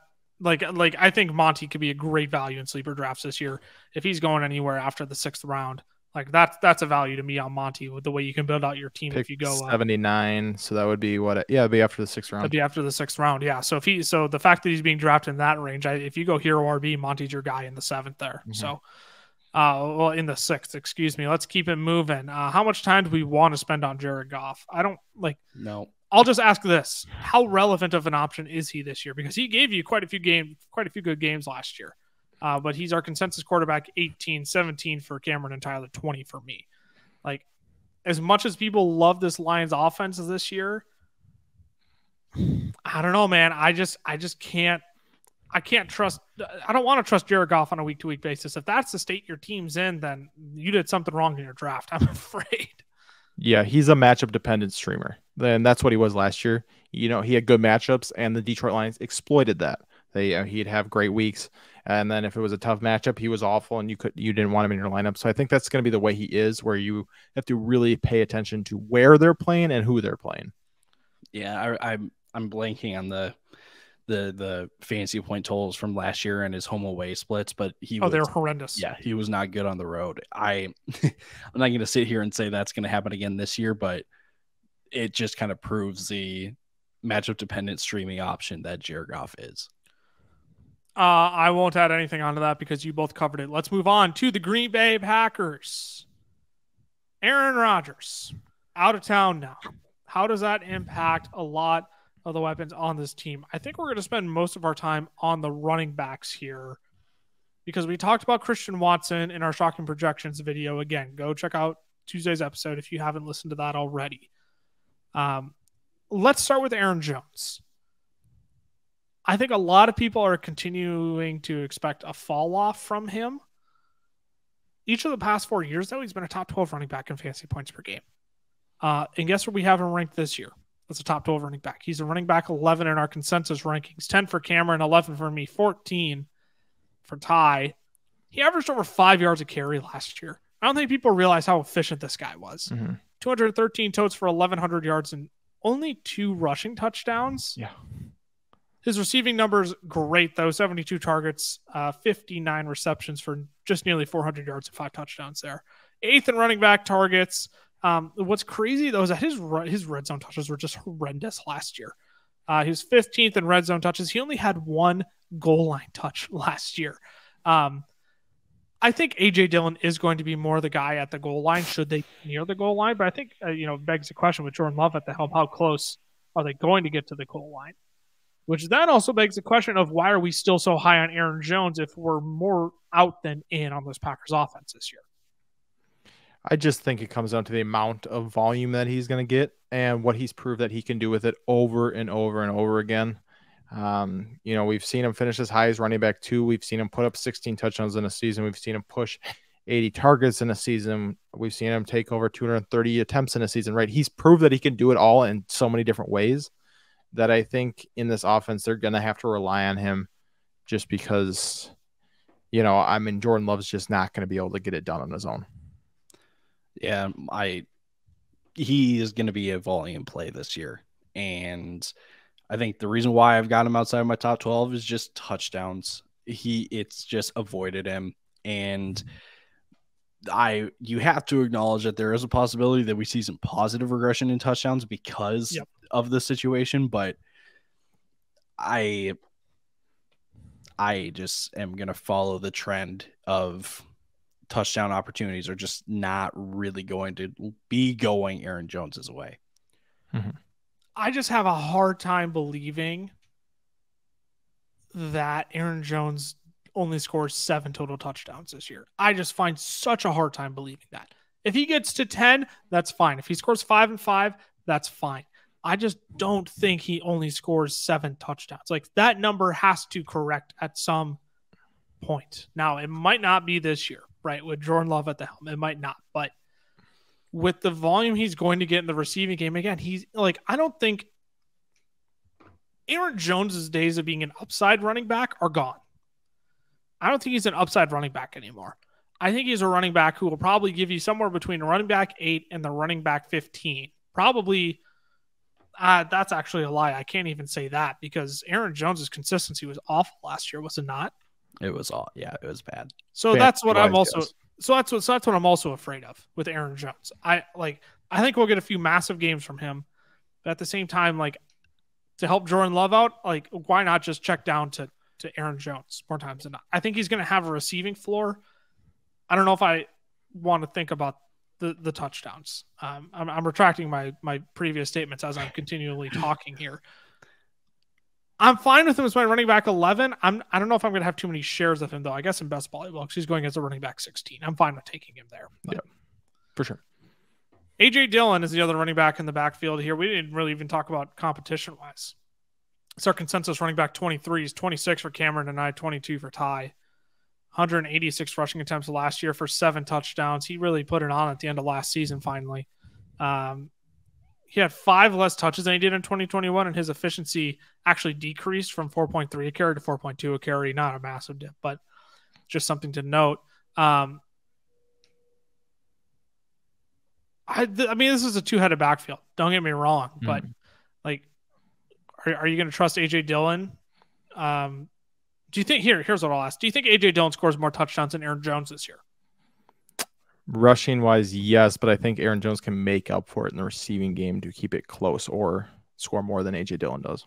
I think Monty could be a great value in sleeper drafts this year if he's going anywhere after the 6th round. Like that's a value to me on Monty with the way you can build out your team. Pick if you go 79, so that would be it'd be after the 6th round. It'd be after the 6th round, yeah. So the fact that he's being drafted in that range, if you go hero RB, Monty's your guy in the 7th there. Mm-hmm. So, in the 6th, excuse me. Let's keep it moving. How much time do we want to spend on Jared Goff? I don't like. No. I'll just ask this: how relevant of an option is he this year? Because he gave you quite a few good games last year. But he's our consensus quarterback, 18, 17 for Cameron and Tyler, 20 for me. Like, as much as people love this Lions offense this year, I don't know, man. I just can't. I can't trust. I don't want to trust Jared Goff on a week-to-week basis. If that's the state your team's in, then you did something wrong in your draft, I'm afraid. Yeah, he's a matchup-dependent streamer. Then that's what he was last year. He had good matchups, and the Detroit Lions exploited that. He'd have great weeks, and then if it was a tough matchup, he was awful, and you didn't want him in your lineup. So I think that's going to be the way he is, where you have to really pay attention to where they're playing and who they're playing. Yeah, I'm blanking on the fantasy point totals from last year and his home away splits, but they're horrendous. Yeah, he was not good on the road. I'm not going to sit here and say that's going to happen again this year, but it just kind of proves the matchup dependent streaming option that Jared Goff is. I won't add anything onto that because you both covered it. Let's move on to the Green Bay Packers. Aaron Rodgers out of town now. How does that impact a lot of the weapons on this team? I think we're going to spend most of our time on the running backs here because we talked about Christian Watson in our shocking projections video. Again, go check out Tuesday's episode if you haven't listened to that already. Let's start with Aaron Jones. I think a lot of people are continuing to expect a fall off from him. Each of the past 4 years, though, he's been a top 12 running back in fantasy points per game. And guess where we have him ranked this year? That's a top 12 running back. He's a running back 11 in our consensus rankings, 10 for Cameron, 11 for me, 14 for Ty. He averaged over 5 yards a carry last year. I don't think people realize how efficient this guy was. Mm-hmm. 213 totes for 1,100 yards and only 2 rushing touchdowns. Yeah. His receiving numbers, great, though. 72 targets, 59 receptions for just nearly 400 yards and 5 touchdowns there. 8th in running back targets. What's crazy, though, is that his red zone touches were just horrendous last year. He was 15th in red zone touches. He only had 1 goal line touch last year. I think A.J. Dillon is going to be more the guy at the goal line should they be near the goal line. But I think, begs the question with Jordan Love at the helm, how close are they going to get to the goal line? Which then also begs the question of why are we still so high on Aaron Jones if we're more out than in on this Packers offense this year? I just think it comes down to the amount of volume that he's going to get and what he's proved that he can do with it over and over and over again. We've seen him finish as high as running back 2. We've seen him put up 16 touchdowns in a season. We've seen him push 80 targets in a season. We've seen him take over 230 attempts in a season, right? He's proved that he can do it all in so many different ways that I think in this offense, they're going to have to rely on him just because, Jordan Love's just not going to be able to get it done on his own. Yeah, he is going to be a volume play this year. And I think the reason why I've got him outside of my top 12 is just touchdowns. It's just avoided him. And you have to acknowledge that there is a possibility that we see some positive regression in touchdowns because of the situation, but I just am going to follow the trend of touchdown opportunities are just not really going to be going Aaron Jones's way. Mm-hmm. I just have a hard time believing that Aaron Jones only scores 7 total touchdowns this year. I just find such a hard time believing that. If he gets to 10, that's fine. If he scores 5 and 5, that's fine. I just don't think he only scores 7 touchdowns. Like, that number has to correct at some point. Now, it might not be this year, right? With Jordan Love at the helm, it might not. But with the volume he's going to get in the receiving game, again, he's like, I don't think Aaron Jones's days of being an upside running back are gone. I don't think he's an upside running back anymore. I think he's a running back who will probably give you somewhere between a running back 8 and the running back 15. Probably. That's actually a lie. I can't even say that because Aaron Jones's consistency was awful last year, was it not? It was all, yeah, it was bad. So that's what I'm also. Yes. So that's what I'm also afraid of with Aaron Jones. I think we'll get a few massive games from him, but at the same time, like, to help Jordan Love out, like, why not just check down to Aaron Jones more times than not? I think he's going to have a receiving floor. I don't know if I want to think about the touchdowns. I'm retracting my previous statements as I'm continually talking here. I'm fine with him as my running back 11. I don't know if I'm going to have too many shares of him, though. I guess in best ball because he's going as a running back 16. I'm fine with taking him there. Yeah, for sure. A.J. Dillon is the other running back in the backfield here. We didn't really even talk about competition-wise. It's our consensus running back 23. He's 26 for Cameron and I, 22 for Ty. 186 rushing attempts last year for 7 touchdowns. He really put it on at the end of last season, finally. He had 5 less touches than he did in 2021, and his efficiency actually decreased from 4.3 a carry to 4.2 a carry. Not a massive dip, but just something to note. I mean, this is a 2-headed backfield. Don't get me wrong, but like, are you going to trust A.J. Dillon? Do you think here's what I'll ask. Do you think A.J. Dillon scores more touchdowns than Aaron Jones this year? Rushing wise, yes, but I think Aaron Jones can make up for it in the receiving game to keep it close or score more than A.J. Dillon does.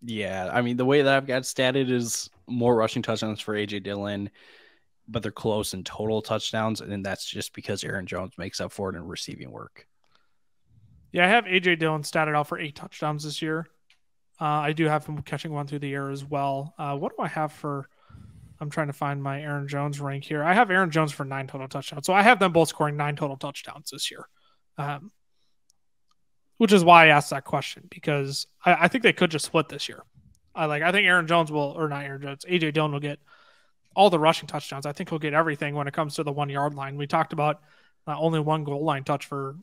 Yeah, I mean, the way that I've got statted is more rushing touchdowns for A.J. Dillon, but they're close in total touchdowns, and that's just because Aaron Jones makes up for it in receiving work. Yeah, I have A.J. Dillon statted out for 8 touchdowns this year. I do have him catching one through the air as well. What do I have for... I'm trying to find my Aaron Jones rank here. I have Aaron Jones for 9 total touchdowns. So I have them both scoring 9 total touchdowns this year. Which is why I asked that question, because I think they could just split this year. I think Aaron Jones will, or not Aaron Jones, A.J. Dillon will get all the rushing touchdowns. I think he'll get everything when it comes to the 1-yard line. We talked about only 1 goal line touch for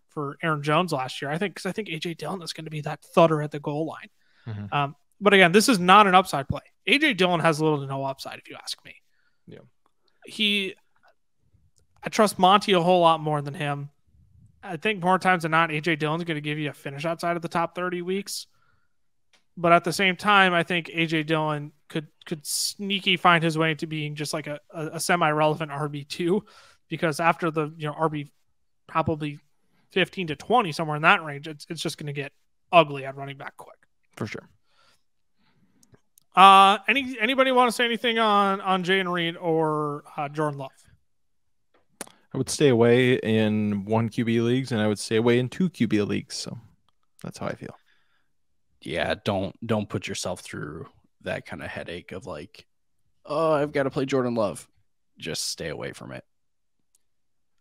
Aaron Jones last year. Because I think A.J. Dillon is going to be that thudder at the goal line. Mm-hmm. But again, this is not an upside play. A.J. Dillon has little to no upside, if you ask me. Yeah. I trust Monty a whole lot more than him. I think more times than not, A.J. Dillon's going to give you a finish outside of the top 30 weeks. But at the same time, I think A.J. Dillon could sneaky find his way into being just like a semi-relevant RB2, because after the RB probably 15 to 20, somewhere in that range, it's just going to get ugly at running back quick. For sure. Anybody want to say anything on Jayden Reed or Jordan Love? I would stay away in 1 QB leagues, and I would stay away in 2 QB leagues. So that's how I feel. Yeah, don't put yourself through that kind of headache of like, oh, I've got to play Jordan Love. Just stay away from it.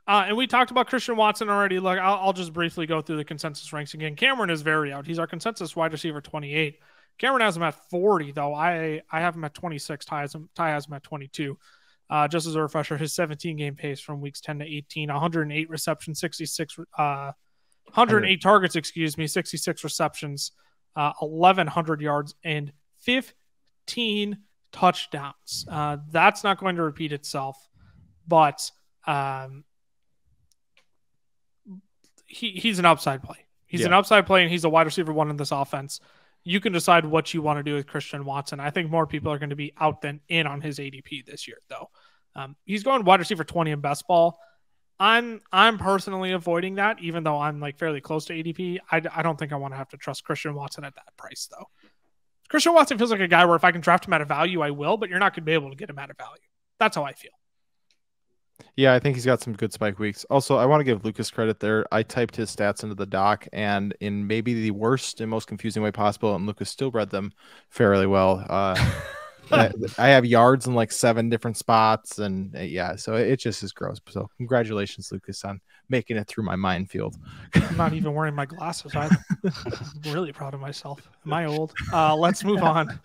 And we talked about Christian Watson already. Look, I'll just briefly go through the consensus ranks again. Cameron is very out. He's our consensus wide receiver 28. Cameron has him at 40, though. I have him at 26. Ty has him at 22. Just as a refresher, his 17-game pace from weeks 10 to 18, 108 receptions, 108 targets, 66 receptions, 1,100 yards, and 15 touchdowns. That's not going to repeat itself, but he's an upside play. He's an upside play, and he's a wide receiver 1 in this offense. You can decide what you want to do with Christian Watson. I think more people are going to be out than in on his ADP this year, though. He's going wide receiver 20 in best ball. I'm personally avoiding that, even though I'm like fairly close to ADP. I don't think I want to have to trust Christian Watson at that price, though. Christian Watson feels like a guy where if I can draft him at a value, I will, but you're not going to be able to get him at a value. That's how I feel. Yeah, I think he's got some good spike weeks. Also, I want to give Lucas credit there. I typed his stats into the doc, and in maybe the worst and most confusing way possible, and Lucas still read them fairly well. I have yards in like 7 different spots, and yeah, so it just is gross. So congratulations, Lucas, on making it through my minefield. I'm not even wearing my glasses. I'm really proud of myself. Am I old? Let's move on.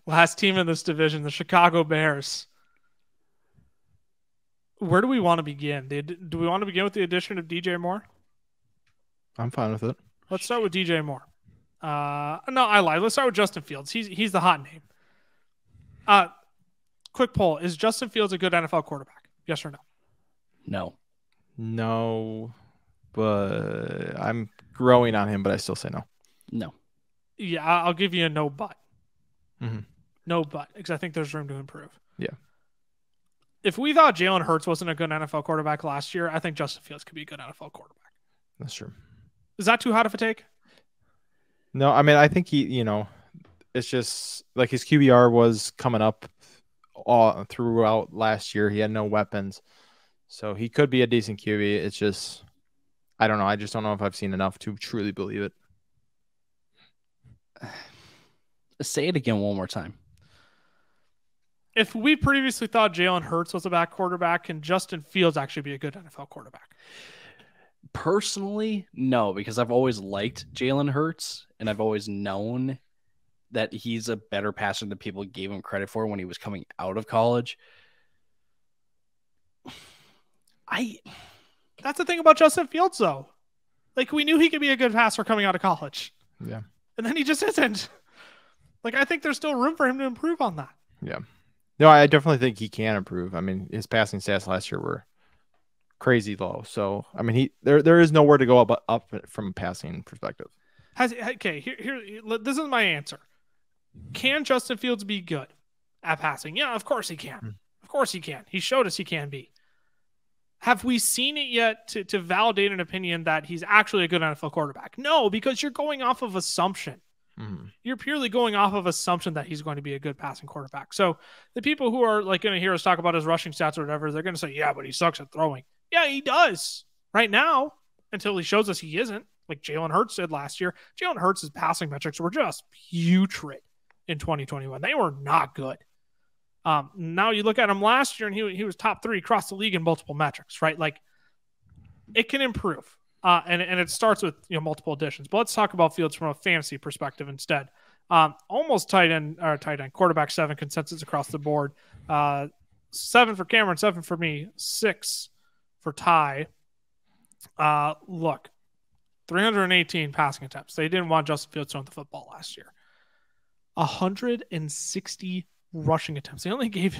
Last team in this division, the Chicago Bears. Where do we want to begin? Do we want to begin with the addition of DJ Moore? I'm fine with it. Let's start with DJ Moore. No, I lied. Let's start with Justin Fields. He's the hot name. Quick poll. Is Justin Fields a good NFL quarterback? Yes or no? No, but I'm growing on him, but I still say no. No. Yeah, I'll give you a no but. Mm-hmm. No but, because I think there's room to improve. Yeah. If we thought Jalen Hurts wasn't a good NFL quarterback last year, I think Justin Fields could be a good NFL quarterback. That's true. Is that too hot of a take? No, I mean, I think it's just like his QBR was coming up all throughout last year. He had no weapons, so he could be a decent QB. It's just, I don't know. I just don't know if I've seen enough to truly believe it. Say it again one more time. If we previously thought Jalen Hurts was a bad quarterback, can Justin Fields actually be a good NFL quarterback? Personally, no, because I've always liked Jalen Hurts, and I've always known that he's a better passer than people gave him credit for when he was coming out of college. That's the thing about Justin Fields, though. Like, we knew he could be a good passer coming out of college. Yeah. And then he just isn't. Like, I think there's still room for him to improve on that. Yeah. No, I definitely think he can improve. I mean, his passing stats last year were crazy low. So, I mean, there is nowhere to go up from a passing perspective. Here, this is my answer. Can Justin Fields be good at passing? Yeah, of course he can. Of course he can. He showed us he can be. Have we seen it yet to validate an opinion that he's actually a good NFL quarterback? No, because you're going off of assumption. Mm-hmm. You're purely going off of assumption that he's going to be a good passing quarterback. So the people who are like going to hear us talk about his rushing stats or whatever, they're going to say, yeah, but he sucks at throwing. Yeah, he does right now until he shows us he isn't, like Jalen Hurts did last year. Jalen Hurts' passing metrics were just putrid in 2021. They were not good. Now you look at him last year and he was top 3 across the league in multiple metrics, right? Like it can improve. And it starts with multiple additions. But let's talk about Fields from a fantasy perspective instead. Almost tight end, quarterback 7 consensus across the board. 7 for Cameron, 7 for me, 6 for Ty. Look, 318 passing attempts. They didn't want Justin Fields throwing the football last year. 160 rushing attempts. They only gave.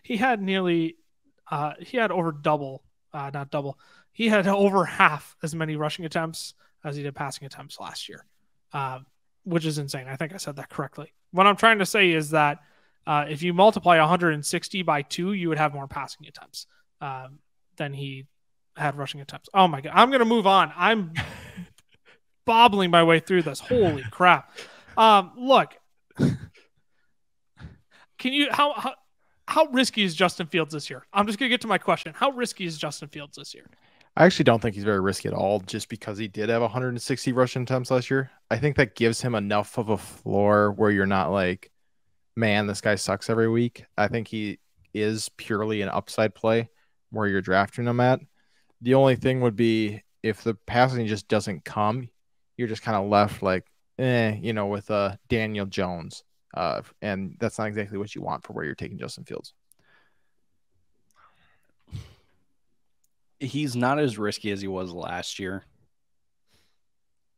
He had over double, not double. He had over half as many rushing attempts as he did passing attempts last year, which is insane. I think I said that correctly. What I'm trying to say is that if you multiply 160 by 2, you would have more passing attempts than he had rushing attempts. Oh my God. I'm going to move on. I'm bobbling my way through this. Holy crap. Look, can you, how risky is Justin Fields this year? I'm just going to get to my question. How risky is Justin Fields this year? I actually don't think he's very risky at all, just because he did have 160 rushing attempts last year. I think that gives him enough of a floor where you're not like, man, this guy sucks every week. I think he is purely an upside play where you're drafting him at. The only thing would be if the passing just doesn't come, you're just kind of left like, with Daniel Jones. And that's not exactly what you want for where you're taking Justin Fields. He's not as risky as he was last year,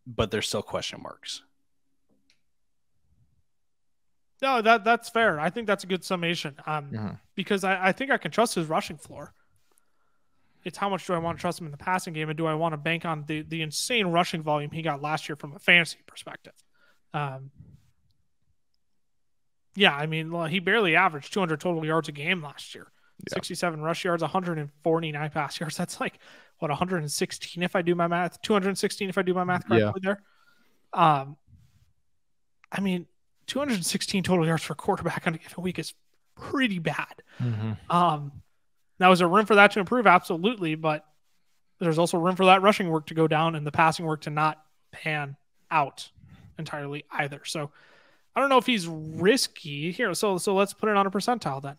but there's still question marks. No, that's fair. I think that's a good summation. Because I think I can trust his rushing floor. It's how much do I want to trust him in the passing game, and do I want to bank on the insane rushing volume he got last year from a fantasy perspective? Yeah, I mean, he barely averaged 200 total yards a game last year. 67 rush yards, 149 pass yards. That's like, what, 116 if I do my math, 216 if I do my math correctly there. I mean, 216 total yards for a quarterback on a given week is pretty bad. Now, is there room for that to improve? Absolutely, but there's also room for that rushing work to go down and the passing work to not pan out entirely either. So I don't know if he's risky here. So let's put it on a percentile then.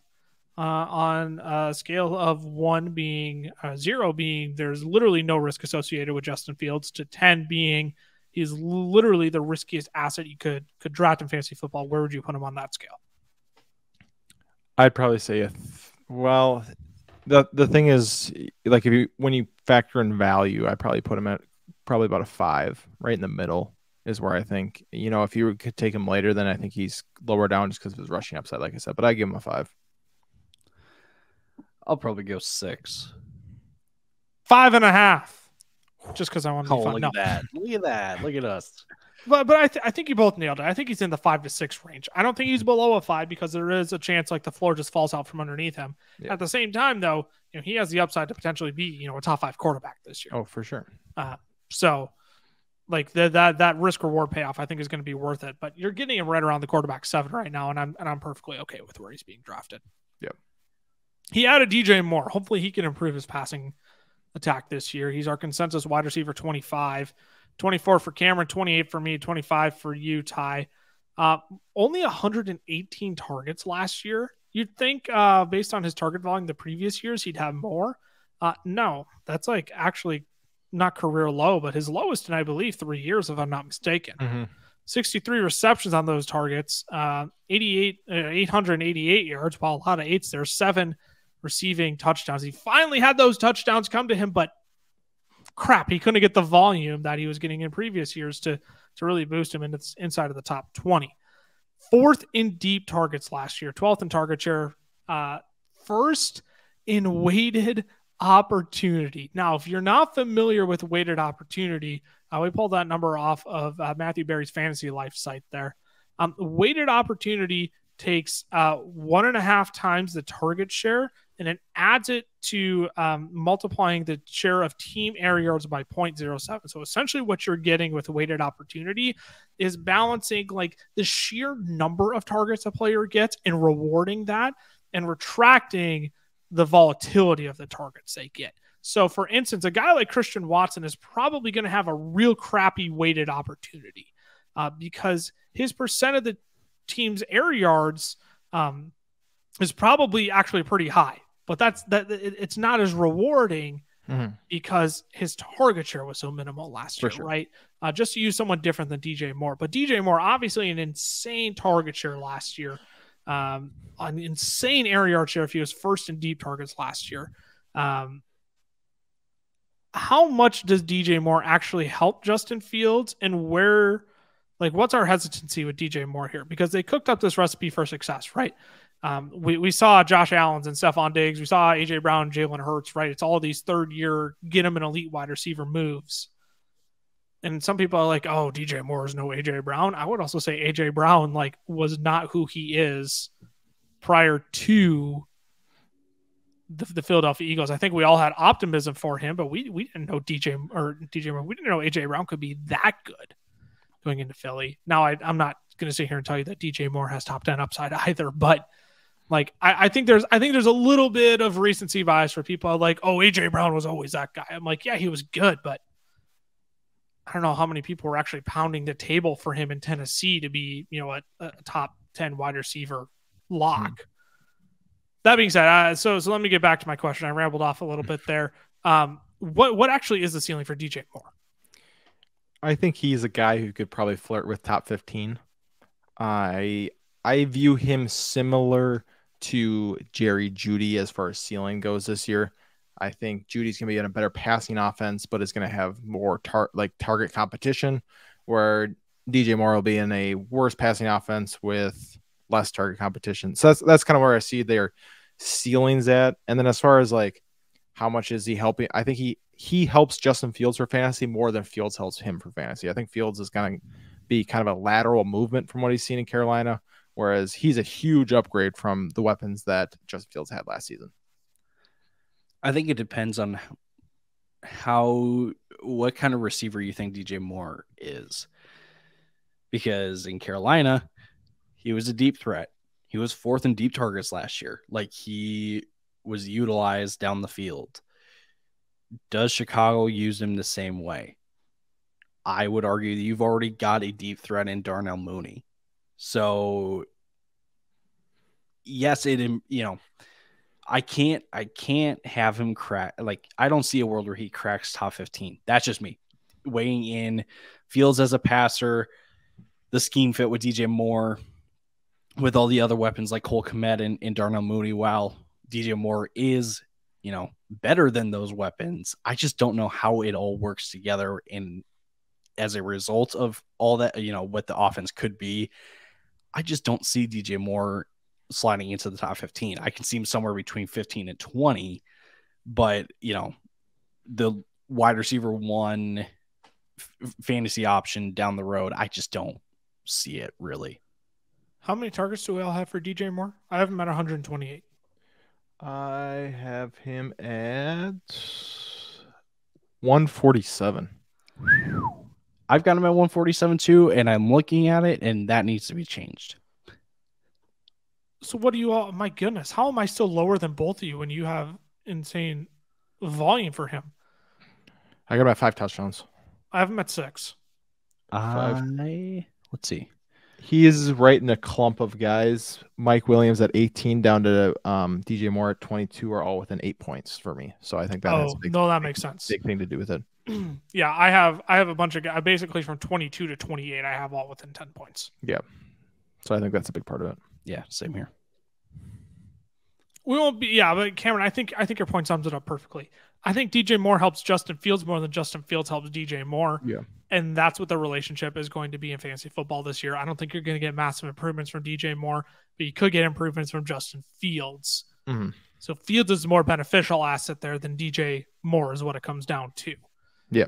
On a scale of 1 being 0 being there's literally no risk associated with Justin Fields, to 10 being he's literally the riskiest asset you could draft in fantasy football, where would you put him on that scale? I'd probably say well, the thing is, like, when you factor in value, I probably put him at probably about a 5, right in the middle is where I think, if you could take him later, then I think he's lower down just because of his rushing upside, like I said, but I give him a 5. I'll probably go 6. 5.5. Just because I want to be fun. Look at that. Look at that. Look at us. But I think you both nailed it. I think he's in the 5 to 6 range. I don't think he's below a 5 because there is a chance like the floor just falls out from underneath him. Yeah. At the same time, though, he has the upside to potentially be, a top 5 quarterback this year. Oh, for sure. So like that risk reward payoff, I think is going to be worth it. But you're getting him right around the quarterback 7 right now, and I'm perfectly okay with where he's being drafted. Yep. He added DJ Moore. Hopefully he can improve his passing attack this year. He's our consensus wide receiver 25, 24 for Cameron, 28 for me, 25 for you, Ty. Only 118 targets last year. You'd think based on his target volume the previous years, he'd have more. No, that's like actually not career low, but his lowest in, I believe, 3 years, if I'm not mistaken. 63 receptions on those targets, 888 yards, while a lot of 8s there, 7 receiving touchdowns. He finally had those touchdowns come to him, but crap, he couldn't get the volume that he was getting in previous years to really boost him inside of the top 20. 4th in deep targets last year, 12th in target share, 1st in weighted opportunity. Now, if you're not familiar with weighted opportunity, we pulled that number off of Matthew Berry's Fantasy Life site there. Weighted opportunity takes 1.5 times the target share, and it adds it to multiplying the share of team air yards by 0.07. So essentially what you're getting with weighted opportunity is balancing like the sheer number of targets a player gets and rewarding that, and retracting the volatility of the targets they get. So for instance, a guy like Christian Watson is probably going to have a real crappy weighted opportunity because his percent of the team's air yards is probably actually pretty high, but it's not as rewarding because his target share was so minimal last year, sure. Right? Just to use someone different than DJ Moore, but DJ Moore, obviously an insane target share last year, an insane air yard share if he was 1st in deep targets last year. How much does DJ Moore actually help Justin Fields, and what's our hesitancy with DJ Moore here? Because they cooked up this recipe for success, right? We saw Josh Allen's and Stephon Diggs. We saw A.J. Brown, Jalen Hurts, right? It's all these 3rd-year, get him an elite wide receiver moves. And some people are like, oh, DJ Moore is no A.J. Brown. I would also say A.J. Brown was not who he is prior to the Philadelphia Eagles. I think we all had optimism for him, but we didn't know DJ Moore. We didn't know A.J. Brown could be that good going into Philly. Now, I'm not going to sit here and tell you that DJ Moore has top 10 upside either, but I think there's a little bit of recency bias for people like, oh, A.J. Brown was always that guy. I'm like, yeah, he was good, but I don't know how many people were actually pounding the table for him in Tennessee to be, a top 10 wide receiver lock. That being said, so let me get back to my question. I rambled off a little bit there. What actually is the ceiling for DJ Moore? I think he's a guy who could probably flirt with top 15. I view him similar to Jerry Jeudy as far as ceiling goes this year. I think Judy's going to be in a better passing offense, but is going to have more target competition, where DJ Moore will be in a worse passing offense with less target competition. So that's kind of where I see their ceilings at. And then as far as how much is he helping, I think he helps Justin Fields for fantasy more than Fields helps him for fantasy. I think Fields is going to be kind of a lateral movement from what he's seen in Carolina, whereas he's a huge upgrade from the weapons that Justin Fields had last season. I think it depends on what kind of receiver you think DJ Moore is. Because in Carolina, he was a deep threat. He was 4th in deep targets last year. Like, he was utilized down the field. Does Chicago use him the same way? I would argue that you've already got a deep threat in Darnell Mooney. So yes, I can't have him crack. Like, I don't see a world where he cracks top 15. That's just me weighing in. Fields as a passer, the scheme fit with DJ Moore, with all the other weapons like Cole Kmet and Darnell Mooney. While DJ Moore is, better than those weapons, I just don't know how it all works together. And as a result of all that, what the offense could be, I just don't see DJ Moore sliding into the top 15. I can see him somewhere between 15 and 20, but the wide receiver 1 fantasy option down the road, I just don't see it really. How many targets do we all have for DJ Moore? I have him at 128. I have him at 147. I've got him at 147 too, and I'm looking at it, and that needs to be changed. So what do you all? My goodness, how am I still lower than both of you when you have insane volume for him? I got about 5 touchdowns. I have him at 6. 5. Let's see. He is right in a clump of guys. Mike Williams at 18 down to DJ Moore at 22 are all within 8 points for me. So I think that has that makes sense. Big thing to do with it. Yeah, I have a bunch of guys basically from 22 to 28. I have all within 10 points. Yeah. So I think that's a big part of it. Yeah, same here. We won't be, but Cameron, I think your point sums it up perfectly. I think DJ Moore helps Justin Fields more than Justin Fields helps DJ Moore. Yeah. And that's what the relationship is going to be in fantasy football this year. I don't think you're going to get massive improvements from DJ Moore, but you could get improvements from Justin Fields. Mm-hmm. So Fields is a more beneficial asset there than DJ Moore is what it comes down to. Yeah.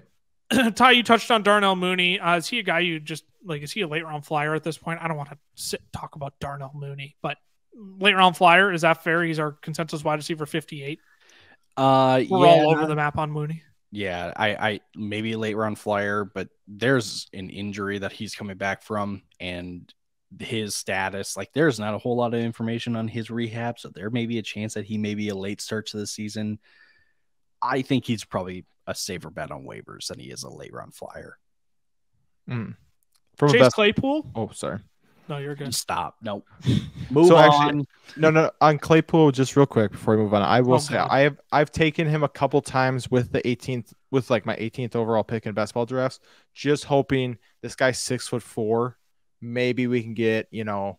Ty, you touched on Darnell Mooney. Is he a guy you just like? Is he a late round flyer at this point? I don't want to sit and talk about Darnell Mooney, but late round flyer, is that fair? He's our consensus wide receiver 58. We're all over the map on Mooney. Yeah, I maybe a late round flyer, but there's an injury that he's coming back from, and his status, like, there's not a whole lot of information on his rehab, so there may be a chance that he may be a late start to the season. I think he's probably a safer bet on waivers than he is a late round flyer. Chase Claypool? Oh, sorry. No, you're good. Stop. Nope. Move on. Actually, no. On Claypool, just real quick before we move on, I will say I've taken him a couple times with the 18th, with like my 18th overall pick in best ball drafts, just hoping this guy's 6'4". Maybe we can get a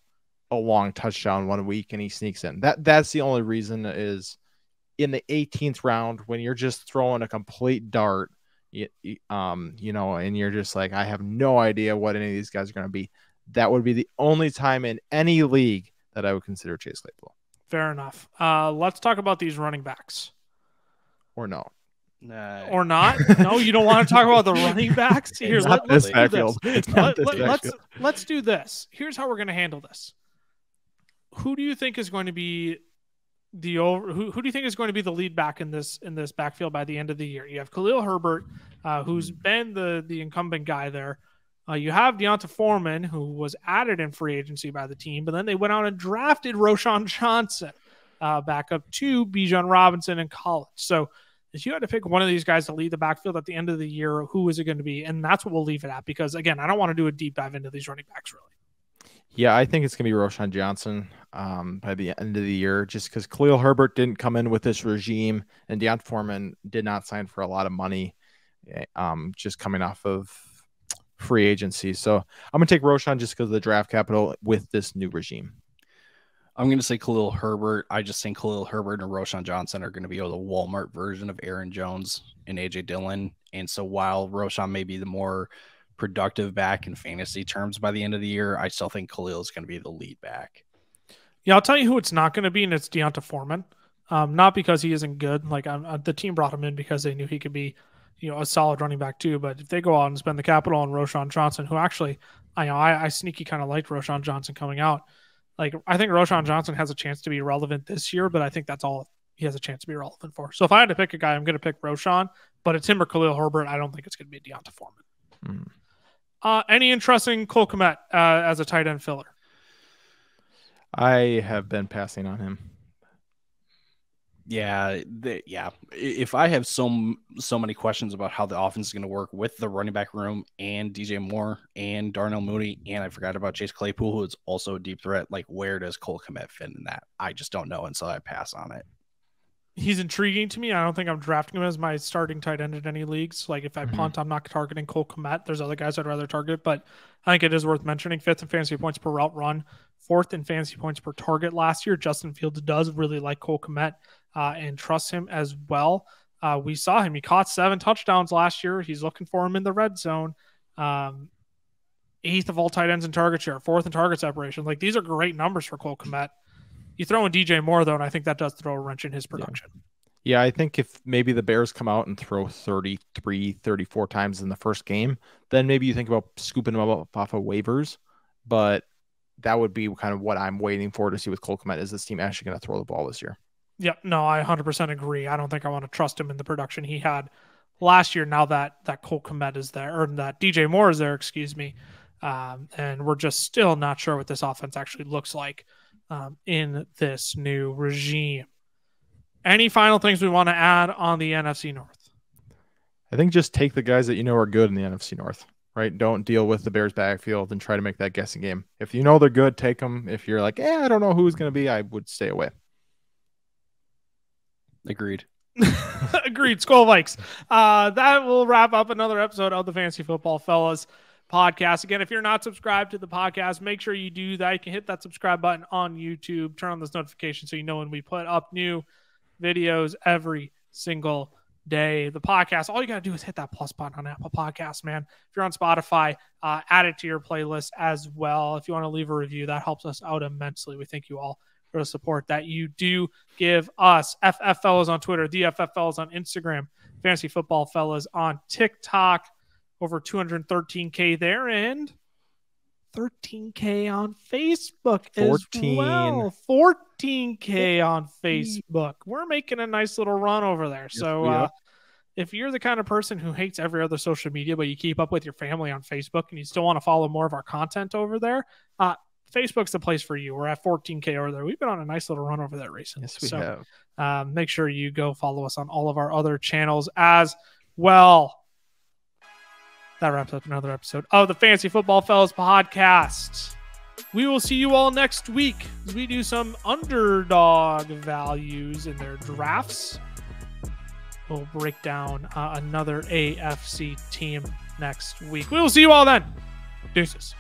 long touchdown one week and he sneaks in. That's the only reason, is in the 18th round when you're just throwing a complete dart, and you're just like, I have no idea what any of these guys are going to be. That would be the only time in any league that I would consider Chase Claypool. Fair enough. Let's talk about these running backs. Or no. Or not? No, you don't want to talk about the running backs? Here, let's do this. Let's do this. Here's how we're going to handle this. Who do you think is going to be who do you think is going to be the lead back in this backfield by the end of the year? You have Khalil Herbert, who's been the incumbent guy there. You have Deonta Foreman, who was added in free agency by the team, but then they went out and drafted Roschon Johnson back up to Bijan Robinson in college. So if you had to pick one of these guys to lead the backfield at the end of the year, who is it going to be? And that's what we'll leave it at, because, again, I don't want to do a deep dive into these running backs, really. Yeah, I think it's going to be Roschon Johnson by the end of the year, just because Khalil Herbert didn't come in with this regime, and Deonta Foreman did not sign for a lot of money, just coming off of free agency. So I'm going to take Roschon just because of the draft capital with this new regime. I'm going to say Khalil Herbert. I just think Khalil Herbert and Roschon Johnson are going to be the Walmart version of Aaron Jones and AJ Dillon. And so while Roschon may be the more productive back in fantasy terms by the end of the year, I still think Khalil is going to be the lead back. Yeah, I'll tell you who it's not going to be, and it's Deonta Foreman. Not because he isn't good. Like, the team brought him in because they knew he could be, a solid running back too. But if they go out and spend the capital on Roschon Johnson, who actually, I sneaky kind of liked Roschon Johnson coming out. Like, I think Roschon Johnson has a chance to be relevant this year, but I think that's all he has a chance to be relevant for. So if I had to pick a guy, I'm going to pick Roschon, but it's him or Khalil Herbert. I don't think it's going to be Deonta Foreman. Any interest in Cole Kmet as a tight end filler? I have been passing on him. Yeah. If I have so many questions about how the offense is going to work with the running back room and DJ Moore and Darnell Mooney, and I forgot about Chase Claypool, who is also a deep threat, like where does Cole Kmet fit in that? I just don't know until I pass on it. He's intriguing to me. I don't think I'm drafting him as my starting tight end in any leagues. Like if I punt, I'm not targeting Cole Kmet. There's other guys I'd rather target, but I think it is worth mentioning. 5th in fantasy points per route run, 4th in fantasy points per target last year. Justin Fields does really like Cole Kmet and trusts him as well. We saw him. He caught 7 touchdowns last year. He's looking for him in the red zone. 8th of all tight ends in target share, 4th in target separation. Like these are great numbers for Cole Kmet. You throw in DJ Moore, though, and I think that does throw a wrench in his production. Yeah, I think if maybe the Bears come out and throw 33, 34 times in the first game, then maybe you think about scooping them up off of waivers. But that would be kind of what I'm waiting for to see with Cole Kmet. Is this team actually going to throw the ball this year? Yeah, no, I 100% agree. I don't think I want to trust him in the production he had last year. Now that Cole Kmet is there, or that DJ Moore is there, excuse me. And we're just still not sure what this offense actually looks like in this new regime. Any final things we want to add on the NFC North? I think just take the guys that you know are good in the NFC North, right? Don't deal with the Bears backfield and try to make that guessing game. If you know they're good, take them. If you're like, I don't know who's going to be, I would stay away. Agreed. Agreed. Skol Vikes. That will wrap up another episode of the Fantasy Football Fellas podcast. Again, if you're not subscribed to the podcast, make sure you do that. You can hit that subscribe button on YouTube, turn on those notifications so you know when we put up new videos every single day. The podcast, all you got to do is hit that plus button on Apple Podcasts, man. If you're on Spotify, add it to your playlist as well. If you want to leave a review, that helps us out immensely. We thank you all for the support that you do give us. FF Fellas on Twitter, the FF Fellas on Instagram, Fantasy Football Fellas on TikTok. Over 213K there, and 13K on Facebook 14. As well. 14K on Facebook. We're making a nice little run over there. Yes, so if you're the kind of person who hates every other social media, but you keep up with your family on Facebook and you still want to follow more of our content over there, Facebook's the place for you. We're at 14K over there. We've been on a nice little run over there recently. Yes, we have. Make sure you go follow us on all of our other channels as well. That wraps up another episode of the Fantasy Football Fellas podcast. We will see you all next week as we do some underdog values in their drafts. We'll break down another AFC team next week. We will see you all then. Deuces.